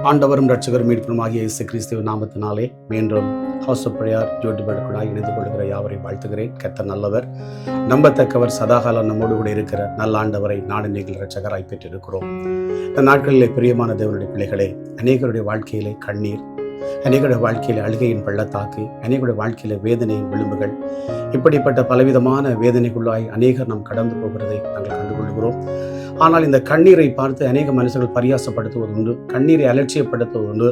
ஆண்டவரும் இரட்சகரும் மீட்பருமாகிய இயேசு கிறிஸ்துவின் நாமத்தினாலே மீண்டும் ஹவுஸ் ஆஃப் பிரேயர் ஜோடிபடுக்கூடாக இணைந்து கொள்கிற யாவரையும் வாழ்த்துகிறேன். கர்த்தர் நல்லவர், நம்பத்தக்கவர், சதாகாலம் நம்மோடு கூட இருக்கிற நல்ல ஆண்டவரை நாடு நீங்கள் இரட்சகராய் பெற்றிருக்கிறோம். இந்த நாட்களிலே பிரியமான தேவனுடைய பிள்ளைகளே, அநேகருடைய வாழ்க்கையிலே கண்ணீர், அநேகருடைய வாழ்க்கையிலே அழுகையின் பள்ளத்தாக்கு, அநேகருடைய வாழ்க்கையிலே வேதனையின் விளிம்புகள், இப்படிப்பட்ட பலவிதமான வேதனைக்குள்ளாய் அநேகர் நாம் கடந்து போகிறதை நாங்கள் கண்டுகொள்கிறோம். ஆனால் இந்த கண்ணீரை பார்த்து அநேக மனுஷர்கள் பரியாசப்படுத்துவது உண்டு, கண்ணீரை அலட்சியப்படுத்துவது உண்டு.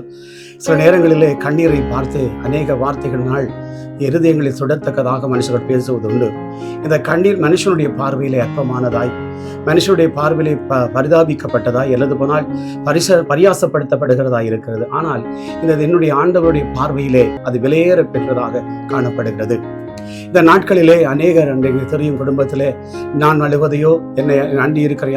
சில நேரங்களிலே கண்ணீரை பார்த்து அநேக வார்த்தைகளினால் இருதயங்களை சுடத்தக்கதாக மனுஷர்கள் பேசுவது உண்டு. இந்த கண்ணீர் மனுஷனுடைய பார்வையிலே அற்பமானதாய், மனுஷனுடைய பார்வையிலே பரிதாபிக்கப்பட்டதாய், எழுது போனால் பரியாசப்படுத்தப்படுகிறதாய் இருக்கிறது. ஆனால் இந்த என்னுடைய ஆண்டவருடைய பார்வையிலே அது விலையேற பெற்றதாக காணப்படுகிறது. இந்த நாட்களிலே அநேகர் அன்றைக்கு தெரியும், குடும்பத்திலே நான் அழுவதையோ என்னை அண்டி இருக்கிற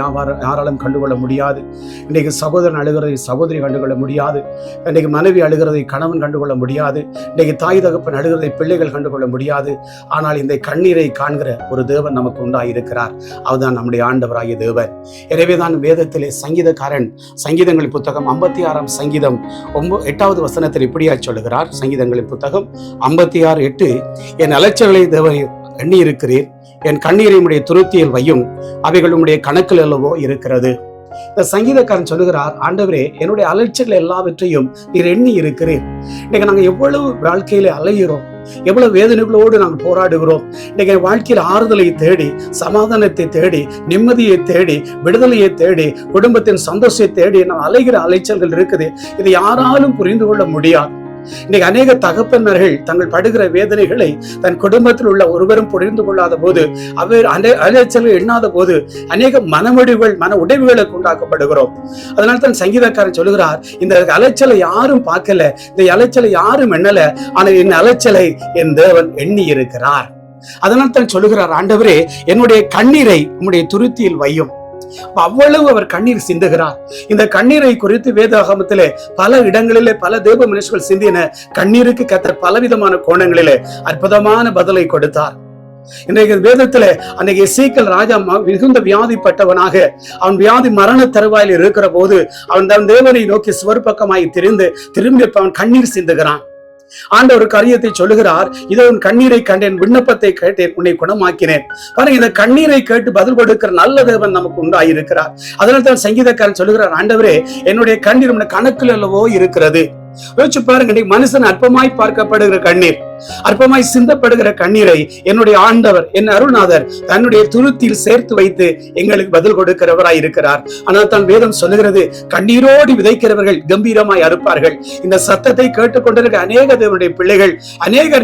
யாராலும் கண்டுகொள்ள முடியாது. இன்றைக்கு சகோதரன் அழுகிறதை சகோதரி கண்டுகொள்ள முடியாது. இன்றைக்கு மனைவி அழுகிறதை கணவன் கண்டுகொள்ள முடியாது. இன்றைக்கு தாய் தகப்பன் அழுகிறதை பிள்ளைகள் கண்டுகொள்ள முடியாது. ஆனால் இந்த கண்ணீரை காண்கிற ஒரு தேவன் நமக்கு உண்டாயிருக்கிறார். அவர்தான் நம்முடைய ஆண்டவராகிய தேவன். எனவே தான் வேதத்திலே சங்கீதக்காரன் சங்கீதங்களின் புத்தகம் 56 சங்கீதம் 8வது வசனத்தில் இப்படியா சொல்லுகிறார். சங்கீதங்களின் புத்தகம் 56:8, என் அலட்சியங்களை தேவனை எண்ணி இருக்கிறீர், என் கண்ணீரை உடைய துருத்தியில் வையும், அவைகள் உடைய கணக்கில் அல்லவோ இருக்கிறது. இந்த சங்கீதக்காரன் சொல்லுகிறார், ஆண்டவரே என்னுடைய அலட்சியங்கள் எல்லாவற்றையும் நீர் எண்ணி இருக்கிறீர். இன்னைக்கு நாங்கள் எவ்வளவு வாழ்க்கையில அலைகிறோம், எவ்வளவு வேதனைகளோடு நாங்கள் போராடுகிறோம். இன்னைக்கு வாழ்க்கையில் ஆறுதலை தேடி, சமாதானத்தை தேடி, நிம்மதியை தேடி, விடுதலையை தேடி, குடும்பத்தின் சந்தோஷத்தை தேடி நாம் அலைகிற அலைச்சல்கள் இருக்குது. இதை யாராலும் புரிந்து கொள்ள முடியாது. இன்னைக்கு அநேக தகப்பன்மார்கள் தங்கள் படுகிற வேதனைகளை தன் குடும்பத்தில் உள்ள ஒருவரும் புரிந்து கொள்ளாத போது, அவர் அலைச்சல்கள் எண்ணாத போது அநேக மன உடைவுகளுக்கு உண்டாக்கப்படுகிறோம். அதனால தான் சங்கீதக்காரன் சொல்லுகிறார், இந்த அலைச்சலை யாரும் பார்க்கல, இந்த அலைச்சலை யாரும் எண்ணல, ஆனால் என் அலைச்சலை என் தேவன் எண்ணி இருக்கிறார். அதனால் தான் சொல்லுகிறார், ஆண்டவரே என்னுடைய கண்ணீரை உம்முடைய துருத்தியில் வையும். அவ்வளவு அவர் கண்ணீர் சிந்துகிறார். இந்த கண்ணீரை குறித்து வேதாகமத்திலே பல இடங்களிலே பல தேவ மனுஷர்கள் சிந்தின கண்ணீருக்கு கர்த்தர் பலவிதமான கோணங்களிலே அற்புதமான பதிலை கொடுத்தார். இன்றைக்கு வேதத்திலே அன்றைக்கு எசேக்கியேல் ராஜா மிகுந்த வியாதிப்பட்டவனாக, அவன் வியாதி மரண தருவாயில் இருக்கிற போது அவன் தன் தேவனை நோக்கி சுவர் பக்கமாய் திரும்பி அவன் கண்ணீர் சிந்துகிறான். ஆண்டவர் காரியத்தை சொல்லுகிறார், இதோ உன் கண்ணீரை கண்டேன், விண்ணப்பத்தை கேட்டேன், உன்னை குணமாக்கினேன். பாருங்க, இந்த கண்ணீரை கேட்டு பதில் கொடுக்கிற நல்ல தேவன் நமக்கு உண்டாயிருக்கிறார். அதனால தான் சங்கீதக்காரன் சொல்லுகிறார், ஆண்டவரே என்னுடைய கண்ணீர் உன்னுடைய கணக்கில் அல்லவோ இருக்கிறது. யோசிச்சு பாருங்க, மனுஷன் அற்பமாய் பார்க்கப்படுகிற கண்ணீர், அற்பமாய் சிந்தப்படுகிற கண்ணீரை என்னுடைய ஆண்டவர், என் அருள்நாதர் தன்னுடைய துருத்தியில் சேர்த்து வைத்து எங்களுக்கு பதில் கொடுக்கிறவராய் இருக்கிறார். ஆனால் தான் வேதம் சொல்லுகிறது, கண்ணீரோடு விதைக்கிறவர்கள் கம்பீரமாய் அறுப்பார்கள். இந்த சத்தத்தை கேட்டுக்கொண்டிருக்க அநேக தேவனுடைய பிள்ளைகள்,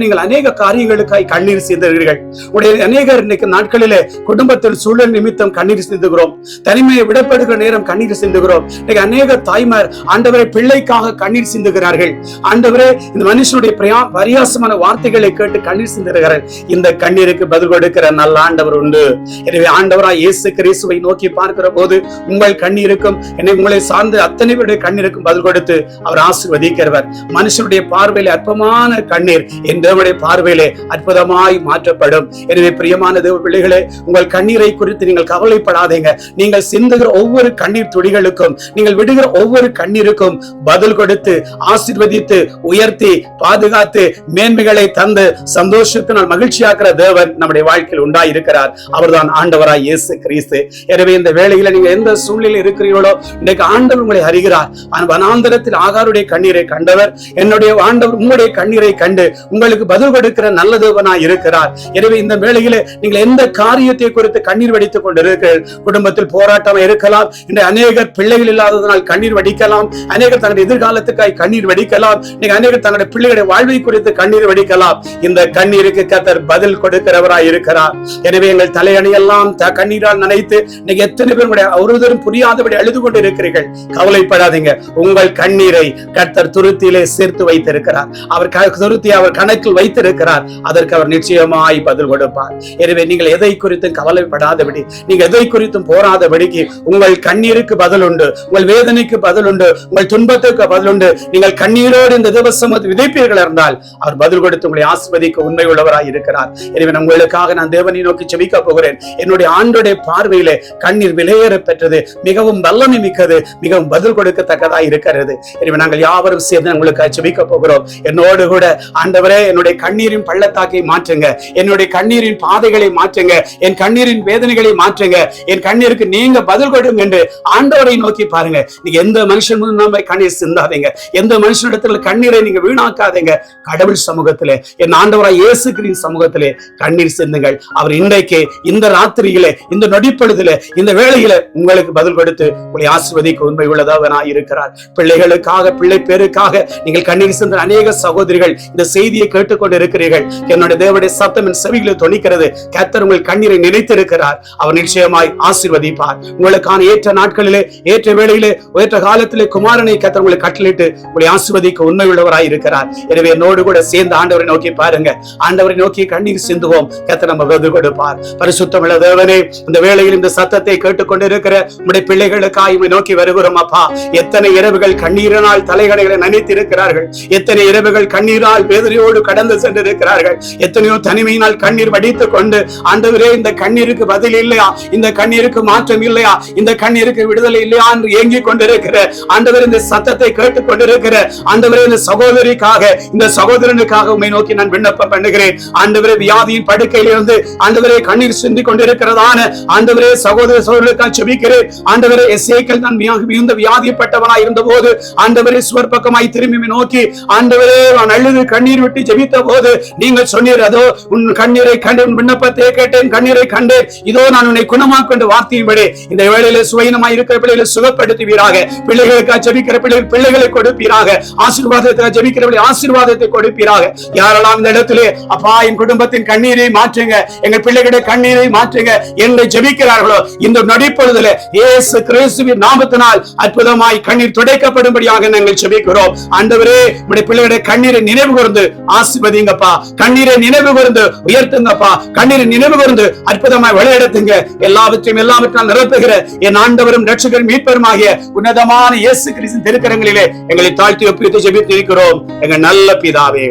நீங்கள் அநேக காரியங்களுக்காய் கண்ணீர் சிந்துகிறீர்கள். உடைய அநேகர் இன்னைக்கு நாட்களிலே குடும்பத்தில் சூழல் நிமித்தம் கண்ணீர் சிந்துகிறோம், தனிமையை விடப்படுகிற நேரம் கண்ணீர் சிந்துகிறோம். இன்னைக்கு அநேக தாய்மார் ஆண்டவரை பிள்ளைக்காக கண்ணீர் சிந்துகிறார்கள். ஆண்டவரே இந்த மனுஷனுடைய பரியாசமான வார்த்தைகளை கேட்டு கண்ணீர் சிந்துகிறார்கள். இந்த கண்ணீருக்கு பதில் கொடுக்கிற நல்ல ஆண்டவர் உண்டு. எனவே ஆண்டவராய் இயேசு கிறிஸ்துவை நோக்கி பார்க்கிற போது உங்கள் கண்ணீருக்கும் உங்களை சார்ந்த அத்தனை பேருடைய கண்ணீருக்கும் பதில் கொடுத்து அவர் ஆசீர்வதிக்கிறவர். மனுஷனுடைய பார்வையிலே அற்பமான கண்ணீர் என் தேவனுடைய பார்வையிலே அற்புதமாய் மாற்றப்படும். எனவே பிரியமான தேவ பிள்ளைகளே, உங்கள் கண்ணீரை குறித்து நீங்கள் கவலைப்படாதீங்க. நீங்கள் சிந்துகிற ஒவ்வொரு கண்ணீர் துளிகளுக்கும், நீங்கள் விடுகிற ஒவ்வொரு கண்ணீருக்கும் பதில் கொடுத்து ஆசீர்வதித்து உயர்த்தி பாதுகாத்து மேன்மைகளை தந்து சந்தோஷத்தினால் மகிழ்ச்சியாக்குற தேவன் நம்முடைய வாழ்க்கையில் உண்டாயிருக்கிறார். அவர்தான் ஆண்டவராய் இயேசு கிறிஸ்து. எனவே இந்த வேளையில நீங்க எந்த சூழ்நிலையில் இருக்கிறீர்களோ, இன்றைக்கு ஆண்டவர் உங்களை அறிகிறார். வனாந்தரத்தில் ஆகாருடைய கண்ணீரை கண்டவர் என்னுடைய ஆண்டவர் உங்களுடைய கண்ணீரை கண்டு உங்களுக்கு பதில் கொடுக்கிற நல்ல தேவனாய் இருக்கிறார். எனவே இந்த வேளையில நீங்கள் எந்த காரியத்தை குறித்து கண்ணீர் வடித்துக் கொண்டிருக்கிறீர்கள், குடும்பத்தில் போராட்டம் இருக்கலாம், இன்றைய அநேகர் பிள்ளைகள் இல்லாததனால் கண்ணீர் வடிக்கலாம், அநேகர் தங்களுடைய எதிர்காலத்துக்காய் கண்ணீர் வடிக்கலாம், அநேகர் தங்களுடைய பிள்ளைகளுடைய வாழ்வை குறித்து கண்ணீர் முடிக்கலாம். இந்த கண்ணீருக்கு கர்த்தர் பதில் கொடுக்கிறவராய் இருக்கிறார். எனவே எங்கள் தலையணையெல்லாம் கண்ணீரால் நனைத்து இன்னைக்கு எத்தனை பேர் ஒருவரும் புரியாதபடி அழுது கொண்டு இருக்கிறீர்கள். கவலைப்படாதீங்க. உங்கள் கண்ணீரை கர்த்தர் துருத்தியிலே சேர்த்து வைத்திருக்கிறார். அவர் துருத்தி அவர் கணக்கில் வைத்திருக்கிறார். அதற்கு அவர் நிச்சயமாய் பதில் கொடுப்பார். எனவே நீங்கள் எதை குறித்தும் கவலைப்படாதபடி, நீங்க எதை குறித்தும் போராதபடிக்கு உங்கள் கண்ணீருக்கு பதில் உண்டு, உங்கள் வேதனைக்கு பதில் உண்டு, உங்கள் துன்பத்துக்கு பதில் உண்டு. நீங்கள் கண்ணீரோடு இந்த திவசம் விதைப்பீர்கள் இருந்தால் அவர் பதில் கொடுத்து உங்களை ஆசீர்வதிக்க உண்மை உள்ளவராய் இருக்கிறார். எனவே உங்களுக்காக நான் தேவனை நோக்கி ஜெபிக்க போகிறேன். என்னுடைய ஆண்டோடைய பார்வையிலே கண்ணீர் விலையேற பெற்றது, மிகவும் வல்லமை மிக்கது, மிகவும் பதில் கொடுக்கத்தக்கதா இருக்கிறது. எனவே நாங்கள் யாவரும் சேர்ந்து உங்களுக்கு ஜெபிக்க போகிறோம். என்னோடு கூட ஆண்டவரே என்னுடைய கண்ணீரின் பள்ளத்தாக்கை மாற்றுங்க, என்னுடைய கண்ணீரின் பாதைகளை மாற்றுங்க, என் கண்ணீரின் வேதனைகளை மாற்றுங்க, என் கண்ணீருக்கு நீங்க பதில் கொடுங்க என்று ஆண்டவரை நோக்கி பாருங்க. நீங்க எந்த மனுஷன் முன்னாடி கண்ணீர் சிந்தாதீங்க, எந்த மனுஷனிடத்துல கண்ணீரை நீங்க வீணாக்காதீங்க. கடவுள் சமூகத்திலே, என் ஆண்டவராய் இயேசு கிறிஸ்துவின் சமூகத்திலே கண்ணீர் சிந்துங்கள். அவர் இன்றைக்கு இந்த ராத்திரியிலே, இந்த நொடிப்பொழுதிலே, இந்த வேளையில உங்களுக்கு பதில் கொடுத்து உங்களை ஆசீர்வதிக்க உண்மை உள்ளதவனாய் இருக்கிறார். பிள்ளைகளுக்காக, பிள்ளை பேருக்காக நீங்கள் கண்ணீர் சிந்த அநேக சகோதரிகள் இந்த செய்தியை கேட்டுக்கொண்டு இருக்கிறீர்கள். என்னுடைய தேவனுடைய சத்தம் என் செவிகளில் தொனிக்கிறது. கர்த்தர் உங்கள் கண்ணீரை நினைத்திருக்கிறார். அவர் நிச்சயமாய் ஆசீர்வதிப்பார். உங்களுக்கான ஏற்ற நாட்களிலே, ஏற்ற வேளையிலே, ஏற்ற காலத்திலே குமாரனை கர்த்தர் உங்களை கட்டளையிட்டு உங்களை ஆசீர்வதிக்க உண்மை உள்ளவராய் இருக்கிறார். எனவே என்னோடு கூட சேர்ந்து ஆண்டவரை நோக்கி பாருங்க. ஆண்டவரை நோக்கி கண்ணீர் சிந்துவோம். கர்த்தர் நம்ம பதில் கொடுப்பார். பரிசுத்தமுள்ள தேவனே, இந்த வேளையில் இந்த சத்தத்தை கேட்டுக்கொண்டு இருக்கிற உங்களுடைய பிள்ளைகளுக்காய் உம்மை நோக்கி வருகிறோம் அப்பா. எத்தனை இரவுகள் கண்ணீரினால் தலைகணைகளை நனைத்து இருக்கிறார்கள், எத்தனை இரவுகள் கண்ணீரால் வேதனையோடு கடந்து சென்றிருக்கிறார்கள், எத்தனையோ தனிமையினால் கண்ணீர் வடித்துக் கொண்டு ஆண்டவரே இந்த கண்ணீருக்கு பதில் இல்லையா, இந்த கண்ணீருக்கு மாற்றம் இல்லையா, இந்த கண்ணீருக்கு விடுதலை இல்லையா என்று ஏங்கிக் கொண்டிருக்கிற ஆண்டவர் இந்த சத்தத்தை கேட்டுக் கொண்டிருக்கிற ஆண்டவரே இந்த சகோதரிக்காக, இந்த சகோதரனுக்காக உம்மை நோக்கி நான் விண்ணப்பம் பண்ணுகிறேன். ஆண்டவரே வியாதியின் படுக்கையிலிருந்து ஆண்டவரே கண்ணீர் சிந்தி கொண்டிருக்கிறதான ஆண்டவரே சகோதர சகோதரர்களுக்காக ஜெபிக்கிறேன். ஆண்டவரே எசேக்கியேல் தான் மிகுந்த வியாதிப்பட்டவனாய் இருந்த போது ஆண்டவரே சுவர் பக்கமாய் திரும்பி நோக்கி ஆண்டவரே நான் அழுது கண்ணீர் விட்டு ஜெபித்த போது நீங்கள் சொன்னீர், அதோ உன் கண்ணீரை கண்டு உன் விண்ணப்பத்தை கேட்டேன், கண்ணீரை கண்டேன், இதோ நான் உன்னை குணமாக்க என்று வார்த்தையின்படி இந்த வேளையில சுயநமாய் இருக்கிற பிள்ளைகளை சுகப்படுத்துவீராக. பிள்ளைகளுக்காக ஜெபிக்கிற பிள்ளைகளை கொடுப்பீராக. ஆசீர்வாதத்தை ஜெபிக்கிற ஆசீர்வாதத்தை கொடுப்பீராக. யாரெல்லாம் இந்த இடத்திலே அப்பா என் குடும்பத்தின் கண்ணீரை மாற்றுங்க, எங்கள் பிள்ளைகளுடைய கண்ணீரை மாற்றுங்க என்று ஜெபிக்கிறார்களோ இந்த நொடிப்பொழுதிலே இயேசு கிறிஸ்துவின் நாமத்தினால் அற்புதமாய் கண்ணீர் துடைக்கப்படும்படியாக நாங்கள் ஜெபிக்கிறோம். ஆண்டவரே உம்முடைய பிள்ளைகளுடைய கண்ணீரை நினைவு கூர்ந்து ஆசீர்வதிங்கப்பா. கண்ணீரை நினைவு கூர்ந்து உயர்த்துங்கப்பா. கண்ணீரை நினைவு கூர்ந்து அற்புதமாய் வழிநடத்துங்க. எல்லாவற்றால் நிரப்புகிற என் ஆண்டவரும் இரட்சகரும் மீட்பருமாகிய உன்னதமான இயேசு கிறிஸ்துவின் திருக்கரங்களிலே எங்களை தாழ்த்தி ஒப்புவித்து ஜெபித்திருக்கிறோம் எங்கள் நல்ல பிதாவே.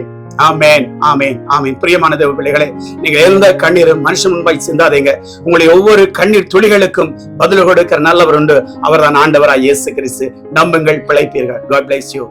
ஆமென், ஆமென், ஆமென். பிரியமான தேவ பிள்ளைகளே, நீங்க எந்த கண்ணீரும் மனுஷன் முன்பாய் சிந்தாதீங்க. உங்களுடைய ஒவ்வொரு கண்ணீர் துளிகளுக்கும் பதில் கொடுக்கிற நல்லவர் உண்டு. அவர்தான் ஆண்டவராய் இயேசு கிறிஸ்து. நம்புங்கள், பிழைப்பீர்கள். God bless you.